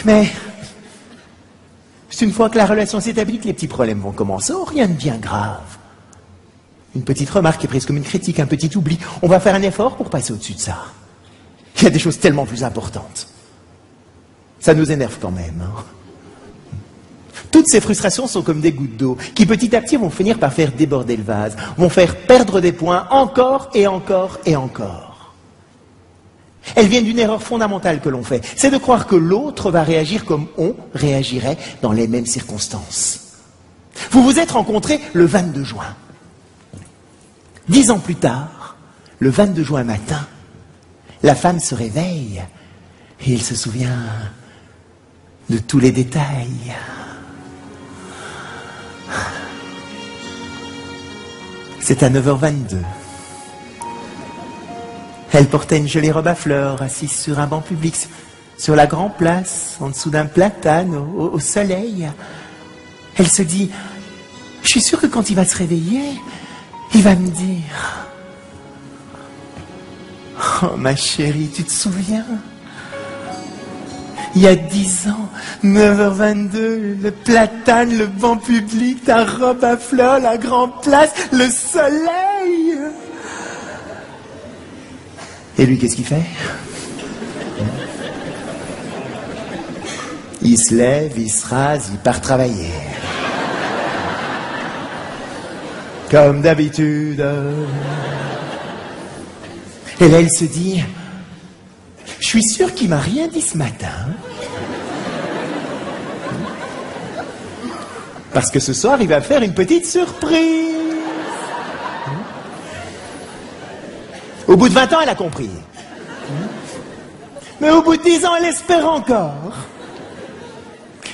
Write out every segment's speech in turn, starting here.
Mais c'est une fois que la relation s'établit que les petits problèmes vont commencer. Oh, rien de bien grave. Une petite remarque est prise comme une critique, un petit oubli. On va faire un effort pour passer au-dessus de ça. Il y a des choses tellement plus importantes. Ça nous énerve quand même. Hein. Toutes ces frustrations sont comme des gouttes d'eau qui petit à petit vont finir par faire déborder le vase, vont faire perdre des points encore et encore et encore. Elles viennent d'une erreur fondamentale que l'on fait, c'est de croire que l'autre va réagir comme on réagirait dans les mêmes circonstances. Vous vous êtes rencontrés le 22 juin. 10 ans plus tard, le 22 juin matin, la femme se réveille et il se souvient de tous les détails. C'est à 9h22. Elle portait une jolie robe à fleurs, assise sur un banc public, sur la grande place, en dessous d'un platane, au soleil. Elle se dit, je suis sûre que quand il va se réveiller, il va me dire, oh ma chérie, tu te souviens? Il y a 10 ans, 9h22, le platane, le banc public, ta robe à fleurs, la grande place, le soleil. Et lui, qu'est-ce qu'il fait? Il se lève, il se rase, il part travailler. Comme d'habitude. Et là, elle se dit, je suis sûre qu'il m'a rien dit ce matin. Parce que ce soir, il va faire une petite surprise. Au bout de 20 ans, elle a compris. Mais au bout de 10 ans, elle espère encore.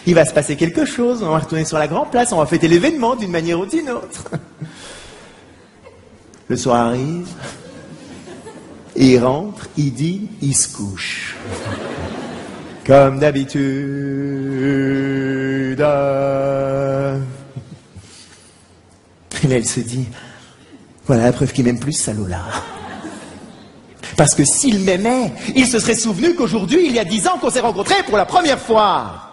Il va se passer quelque chose, on va retourner sur la grande place, on va fêter l'événement d'une manière ou d'une autre. Le soir arrive, il rentre, il dîne, il se couche. Comme d'habitude. Et là, elle se dit, voilà la preuve qu'il m'aime plus, salaud-là. Parce que s'il m'aimait, il se serait souvenu qu'aujourd'hui, il y a 10 ans qu'on s'est rencontrés pour la première fois.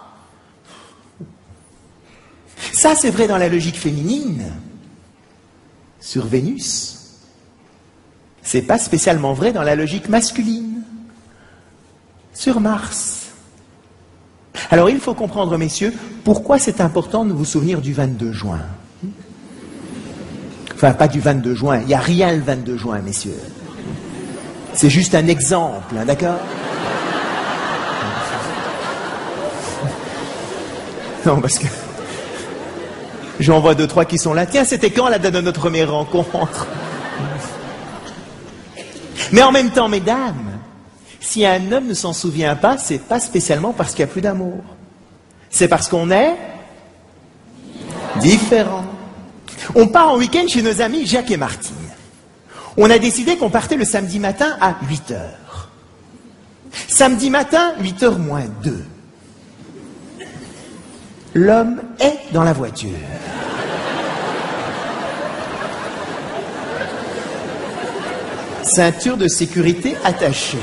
Ça, c'est vrai dans la logique féminine. Sur Vénus. C'est pas spécialement vrai dans la logique masculine. Sur Mars. Alors, il faut comprendre, messieurs, pourquoi c'est important de vous souvenir du 22 juin. Enfin, pas du 22 juin. Il n'y a rien le 22 juin, messieurs. C'est juste un exemple, hein, d'accord? Non, parce que j'en vois 2-3 qui sont là. Tiens, c'était quand la date de notre première rencontre? Mais en même temps, mesdames, si un homme ne s'en souvient pas, c'est pas spécialement parce qu'il n'y a plus d'amour. C'est parce qu'on est différent. On part en week-end chez nos amis Jacques et Martine. On a décidé qu'on partait le samedi matin à 8h. Samedi matin, 8h moins 2. L'homme est dans la voiture. Ceinture de sécurité attachée.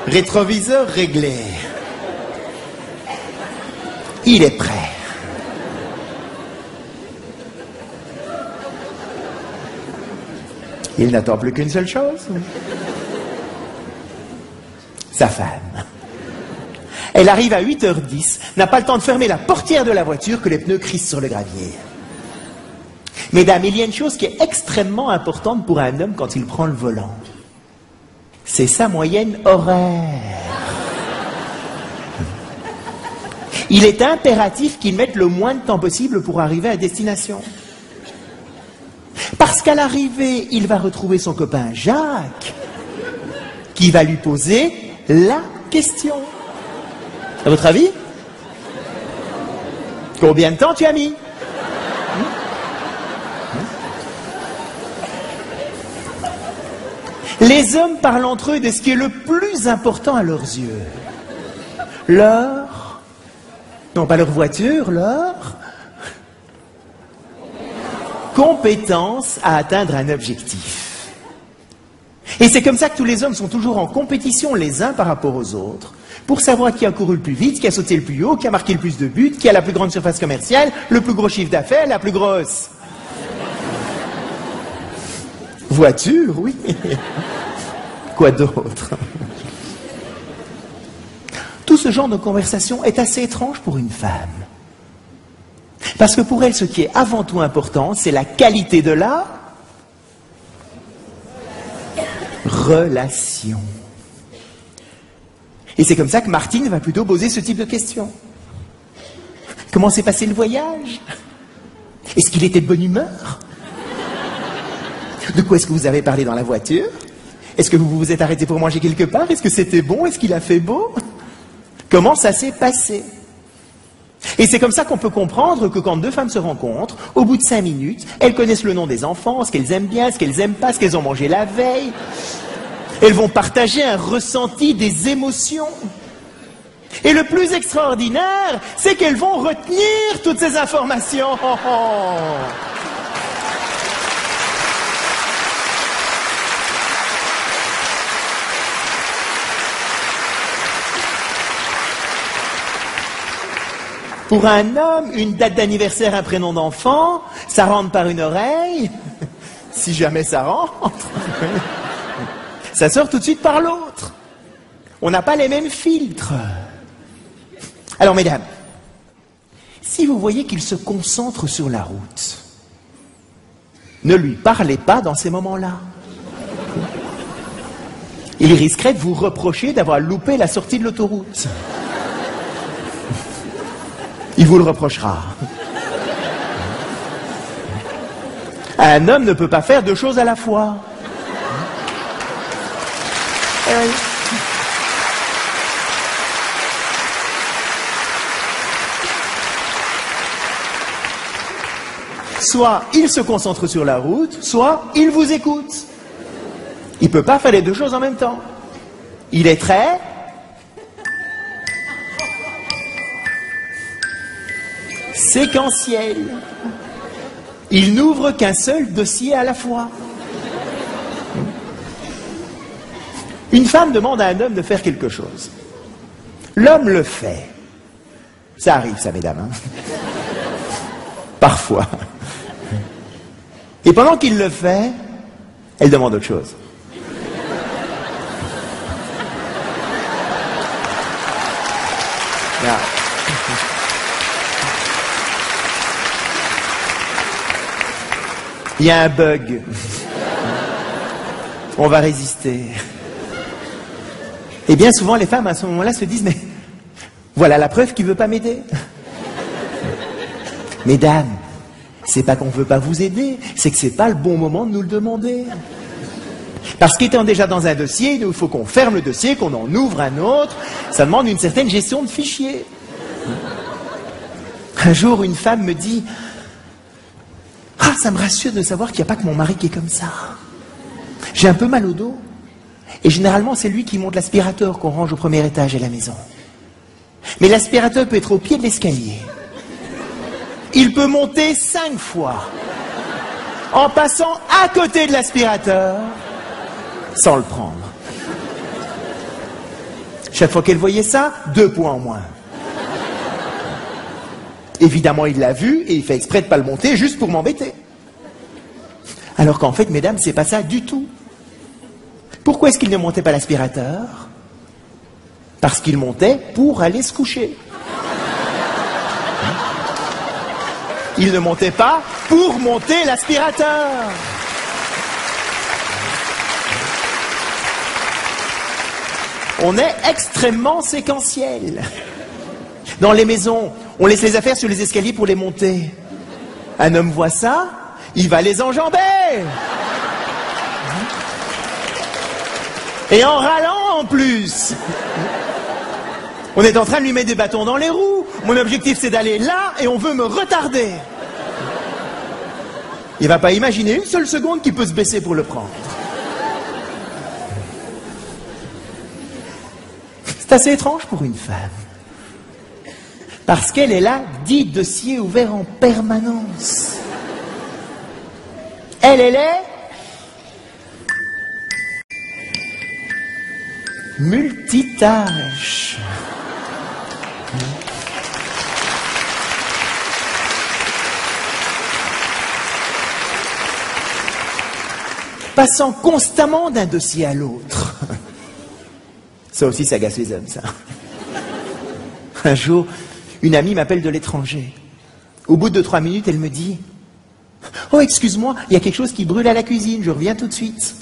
Rétroviseur réglé. Il est prêt. Il n'attend plus qu'une seule chose. Sa femme. Elle arrive à 8h10, n'a pas le temps de fermer la portière de la voiture que les pneus crissent sur le gravier. Mesdames, il y a une chose qui est extrêmement importante pour un homme quand il prend le volant. C'est sa moyenne horaire. Il est impératif qu'il mette le moins de temps possible pour arriver à destination. Parce qu'à l'arrivée, il va retrouver son copain Jacques, qui va lui poser la question. À votre avis? Combien de temps tu as mis? Les hommes parlent entre eux de ce qui est le plus important à leurs yeux. Leur... Non, pas leur voiture, leur... compétence à atteindre un objectif. Et c'est comme ça que tous les hommes sont toujours en compétition les uns par rapport aux autres, pour savoir qui a couru le plus vite, qui a sauté le plus haut, qui a marqué le plus de buts, qui a la plus grande surface commerciale, le plus gros chiffre d'affaires, la plus grosse voiture, oui. Quoi d'autre? Tout ce genre de conversation est assez étrange pour une femme. Parce que pour elle, ce qui est avant tout important, c'est la qualité de la relation. Et c'est comme ça que Martine va plutôt poser ce type de questions. Comment s'est passé le voyage? Est-ce qu'il était de bonne humeur? De quoi est-ce que vous avez parlé dans la voiture? Est-ce que vous vous êtes arrêté pour manger quelque part? Est-ce que c'était bon? Est-ce qu'il a fait beau? Comment ça s'est passé? Et c'est comme ça qu'on peut comprendre que quand deux femmes se rencontrent, au bout de 5 minutes, elles connaissent le nom des enfants, ce qu'elles aiment bien, ce qu'elles n'aiment pas, ce qu'elles ont mangé la veille. Elles vont partager un ressenti, des émotions. Et le plus extraordinaire, c'est qu'elles vont retenir toutes ces informations. Pour un homme, une date d'anniversaire, un prénom d'enfant, ça rentre par une oreille, si jamais ça rentre. Ça sort tout de suite par l'autre. On n'a pas les mêmes filtres. Alors, mesdames, si vous voyez qu'il se concentre sur la route, ne lui parlez pas dans ces moments-là. Il risquerait de vous reprocher d'avoir loupé la sortie de l'autoroute. Il vous le reprochera. Un homme ne peut pas faire 2 choses à la fois. Soit il se concentre sur la route, soit il vous écoute. Il ne peut pas faire les 2 choses en même temps. Il est très séquentiel. Il n'ouvre qu'un seul dossier à la fois. Une femme demande à un homme de faire quelque chose. L'homme le fait. Ça arrive, ça, mesdames. Hein. Parfois. Et pendant qu'il le fait, elle demande autre chose. Là. Il y a un bug. On va résister. Et bien souvent, les femmes, à ce moment-là, se disent, mais voilà la preuve qu'il ne veut pas m'aider. Mesdames, c'est pas qu'on ne veut pas vous aider, c'est que c'est pas le bon moment de nous le demander. Parce qu'étant déjà dans un dossier, il faut qu'on ferme le dossier, qu'on en ouvre un autre. Ça demande une certaine gestion de fichiers. Un jour, une femme me dit, ah, ça me rassure de savoir qu'il n'y a pas que mon mari qui est comme ça. J'ai un peu mal au dos. Et généralement, c'est lui qui monte l'aspirateur qu'on range au premier étage à la maison. Mais l'aspirateur peut être au pied de l'escalier. Il peut monter 5 fois en passant à côté de l'aspirateur sans le prendre. Chaque fois qu'elle voyait ça, 2 points en moins. Évidemment, il l'a vu et il fait exprès de ne pas le monter juste pour m'embêter. Alors qu'en fait, mesdames, c'est pas ça du tout. Pourquoi est-ce qu'il ne montait pas l'aspirateur? Parce qu'il montait pour aller se coucher. Il ne montait pas pour monter l'aspirateur. On est extrêmement séquentiel. Dans les maisons, on laisse les affaires sur les escaliers pour les monter. Un homme voit ça, il va les enjamber. Et en râlant en plus. On est en train de lui mettre des bâtons dans les roues. Mon objectif, c'est d'aller là et on veut me retarder. Il ne va pas imaginer une seule seconde qu'il peut se baisser pour le prendre. C'est assez étrange pour une femme. Parce qu'elle est là, 10 dossiers ouverts en permanence. Elle est multitâche. Passant constamment d'un dossier à l'autre. Ça aussi, ça agace les hommes, ça. Un jour, une amie m'appelle de l'étranger. Au bout de 3 minutes, elle me dit « Oh, excuse-moi, il y a quelque chose qui brûle à la cuisine, je reviens tout de suite. »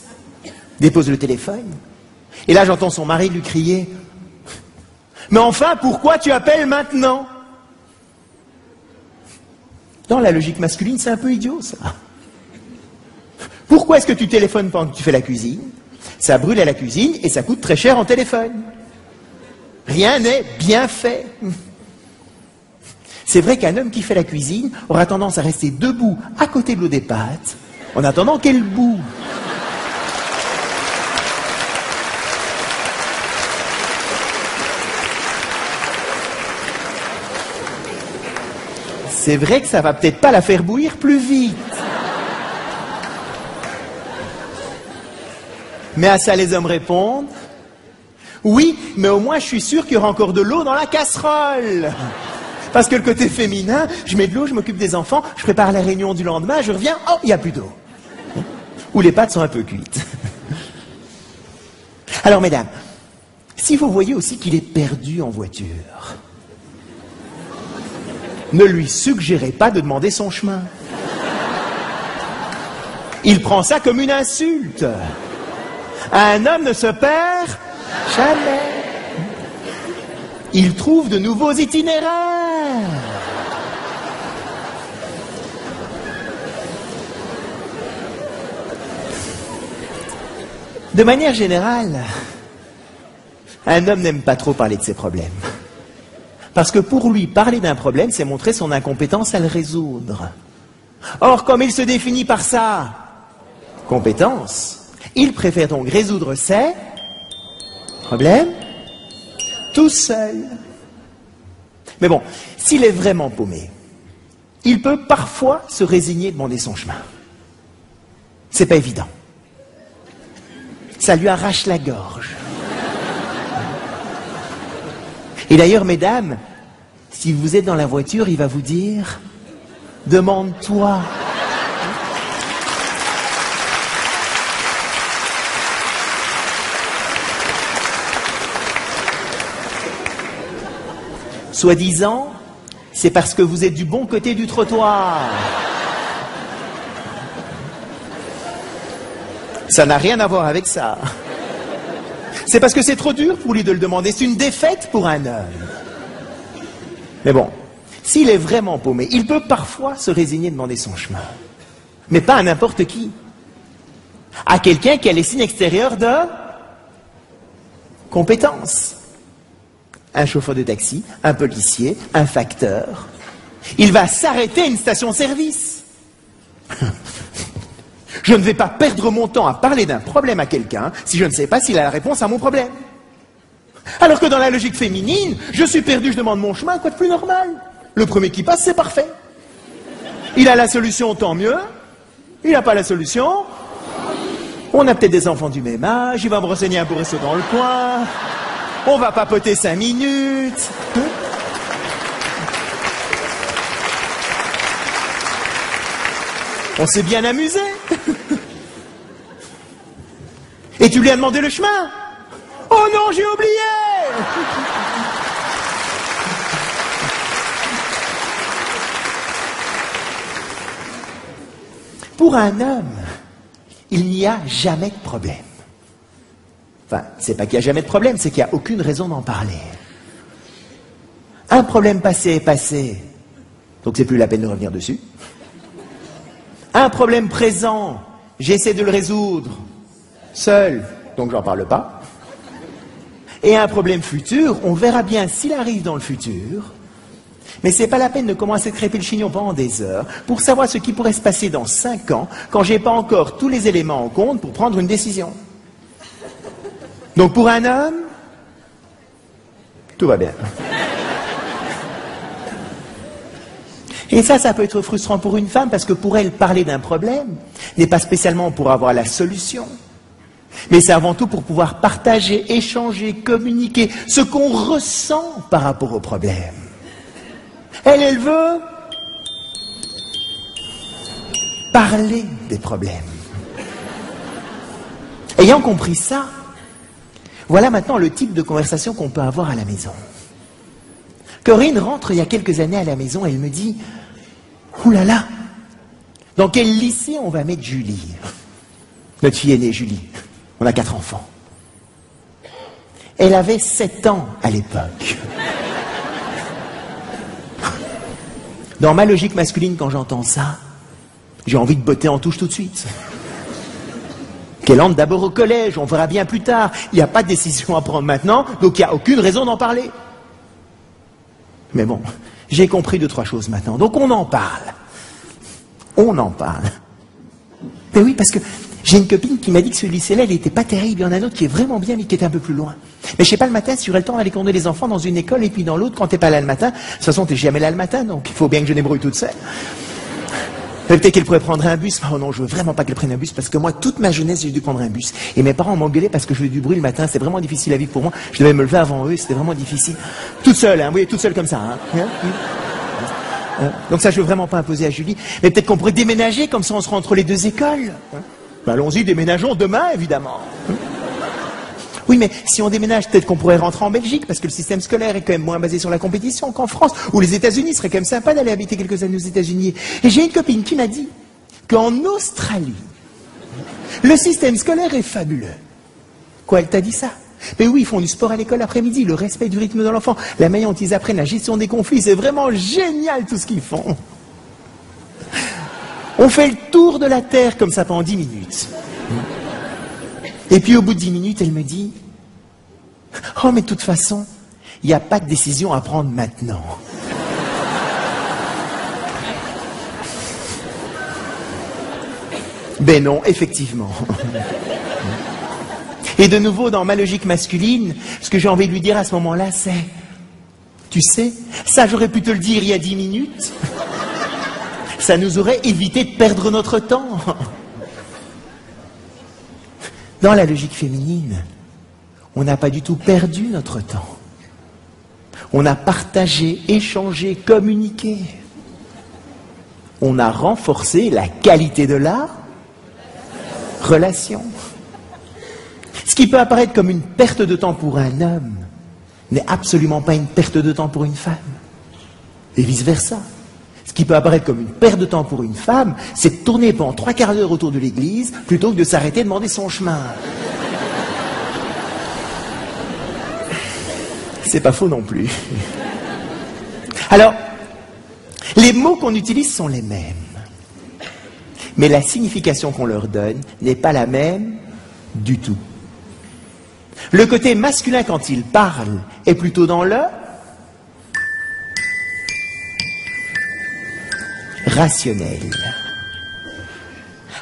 Dépose le téléphone. Et là, j'entends son mari lui crier « Mais enfin, pourquoi tu appelles maintenant ?» Dans la logique masculine, c'est un peu idiot, ça. Pourquoi est-ce que tu téléphones pendant que tu fais la cuisine? Ça brûle à la cuisine et ça coûte très cher en téléphone. Rien n'est bien fait. C'est vrai qu'un homme qui fait la cuisine aura tendance à rester debout à côté de l'eau des pâtes en attendant qu'elle bout. C'est vrai que ça va peut-être pas la faire bouillir plus vite. Mais à ça, les hommes répondent « Oui, mais au moins, je suis sûr qu'il y aura encore de l'eau dans la casserole. » Parce que le côté féminin, je mets de l'eau, je m'occupe des enfants, je prépare la réunion du lendemain, je reviens, oh, il n'y a plus d'eau. Ou les pâtes sont un peu cuites. Alors, mesdames, si vous voyez aussi qu'il est perdu en voiture, ne lui suggérez pas de demander son chemin. Il prend ça comme une insulte. Un homme ne se perd jamais. Il trouve de nouveaux itinéraires. De manière générale, un homme n'aime pas trop parler de ses problèmes. Parce que pour lui, parler d'un problème, c'est montrer son incompétence à le résoudre. Or, comme il se définit par sa compétence, il préfère donc résoudre ses problèmes tout seul. Mais bon, s'il est vraiment paumé, il peut parfois se résigner de demander son chemin. C'est pas évident. Ça lui arrache la gorge. Et d'ailleurs, mesdames, si vous êtes dans la voiture, il va vous dire « Demande-toi ». Soi-disant, c'est parce que vous êtes du bon côté du trottoir. Ça n'a rien à voir avec ça. C'est parce que c'est trop dur pour lui de le demander. C'est une défaite pour un homme. Mais bon, s'il est vraiment paumé, il peut parfois se résigner de demander son chemin. Mais pas à n'importe qui. À quelqu'un qui a les signes extérieurs de compétence. Un chauffeur de taxi, un policier, un facteur. Il va s'arrêter à une station-service. Je ne vais pas perdre mon temps à parler d'un problème à quelqu'un si je ne sais pas s'il a la réponse à mon problème. Alors que dans la logique féminine, je suis perdu, je demande mon chemin, quoi de plus normal? Le premier qui passe, c'est parfait. Il a la solution, tant mieux. Il n'a pas la solution. On a peut-être des enfants du même âge, il va me renseigner un bourreau dans le coin. On va papoter 5 minutes. On s'est bien amusé. Et tu lui as demandé le chemin? Oh non, j'ai oublié. Pour un homme, il n'y a jamais de problème. Enfin, c'est pas qu'il n'y a jamais de problème, c'est qu'il n'y a aucune raison d'en parler. Un problème passé est passé, donc c'est plus la peine de revenir dessus. Un problème présent, j'essaie de le résoudre seul, donc j'en parle pas. Et un problème futur, on verra bien s'il arrive dans le futur, mais c'est pas la peine de commencer à crêper le chignon pendant des heures pour savoir ce qui pourrait se passer dans 5 ans quand j'ai pas encore tous les éléments en compte pour prendre une décision. Donc pour un homme, tout va bien. Et ça peut être frustrant pour une femme parce que pour elle, parler d'un problème n'est pas spécialement pour avoir la solution, Mais c'est avant tout pour pouvoir partager, échanger, communiquer ce qu'on ressent par rapport au problème. Elle veut parler des problèmes. Ayant compris ça, voilà maintenant le type de conversation qu'on peut avoir à la maison. Corinne rentre il y a quelques années à la maison et elle me dit « Ouh là là, dans quel lycée on va mettre Julie ?» Notre fille aînée, Julie. On a 4 enfants. Elle avait 7 ans à l'époque. Dans ma logique masculine, quand j'entends ça, j'ai envie de botter en touche tout de suite. Qu'elle entre d'abord au collège, on verra bien plus tard. Il n'y a pas de décision à prendre maintenant, donc il n'y a aucune raison d'en parler. Mais bon, j'ai compris 2-3 choses maintenant, donc on en parle. On en parle. Mais oui, parce que j'ai une copine qui m'a dit que ce lycée-là, il n'était pas terrible. Il y en a un autre qui est vraiment bien, mais qui est un peu plus loin. Mais je sais pas le matin si j'aurais le temps d'aller conduire les enfants dans une école et puis dans l'autre quand t'es pas là le matin. De toute façon, t'es jamais là le matin, donc il faut bien que je débrouille toute seule. Peut-être qu'elle pourrait prendre un bus. Oh non, je veux vraiment pas qu'elle prenne un bus parce que moi, toute ma jeunesse, j'ai dû prendre un bus. Et mes parents m'engueulaient parce que je faisais du bruit le matin. C'était vraiment difficile à vivre pour moi. Je devais me lever avant eux. C'était vraiment difficile. Toute seule, hein. Vous voyez, toute seule comme ça. Donc ça, je veux vraiment pas imposer à Julie. Mais peut-être qu'on pourrait déménager comme ça, on sera entre les 2 écoles. Ben, allons-y, déménageons demain, évidemment. Oui, mais si on déménage, peut-être qu'on pourrait rentrer en Belgique, parce que le système scolaire est quand même moins basé sur la compétition qu'en France, ou les États-Unis. Ce serait quand même sympa d'aller habiter quelques années aux États-Unis. Et j'ai une copine qui m'a dit qu'en Australie, le système scolaire est fabuleux. Quoi, elle t'a dit ça? Mais oui, ils font du sport à l'école l'après-midi, le respect du rythme de l'enfant, la manière dont ils apprennent la gestion des conflits, c'est vraiment génial tout ce qu'ils font. On fait le tour de la Terre comme ça pendant 10 minutes. Et puis au bout de 10 minutes, elle me dit « Oh, mais de toute façon, il n'y a pas de décision à prendre maintenant. » Ben non, effectivement. Et de nouveau, dans ma logique masculine, ce que j'ai envie de lui dire à ce moment-là, c'est « Tu sais, ça j'aurais pu te le dire il y a 10 minutes. Ça nous aurait évité de perdre notre temps. » Dans la logique féminine, on n'a pas du tout perdu notre temps. On a partagé, échangé, communiqué. On a renforcé la qualité de la relation. Ce qui peut apparaître comme une perte de temps pour un homme n'est absolument pas une perte de temps pour une femme. Et vice-versa. Ce qui peut apparaître comme une perte de temps pour une femme, c'est de tourner pendant 3/4 d'heure autour de l'église plutôt que de s'arrêter et demander son chemin. C'est pas faux non plus. Alors, les mots qu'on utilise sont les mêmes. Mais la signification qu'on leur donne n'est pas la même du tout. Le côté masculin, quand il parle, est plutôt dans le rationnel.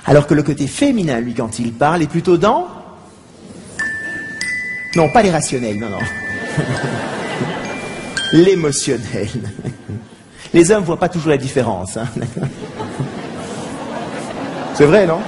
Alors que le côté féminin, lui, quand il parle, est plutôt dans... Non, pas les rationnels, non, non. L'émotionnel. Les hommes ne voient pas toujours la différence. Hein. C'est vrai, non?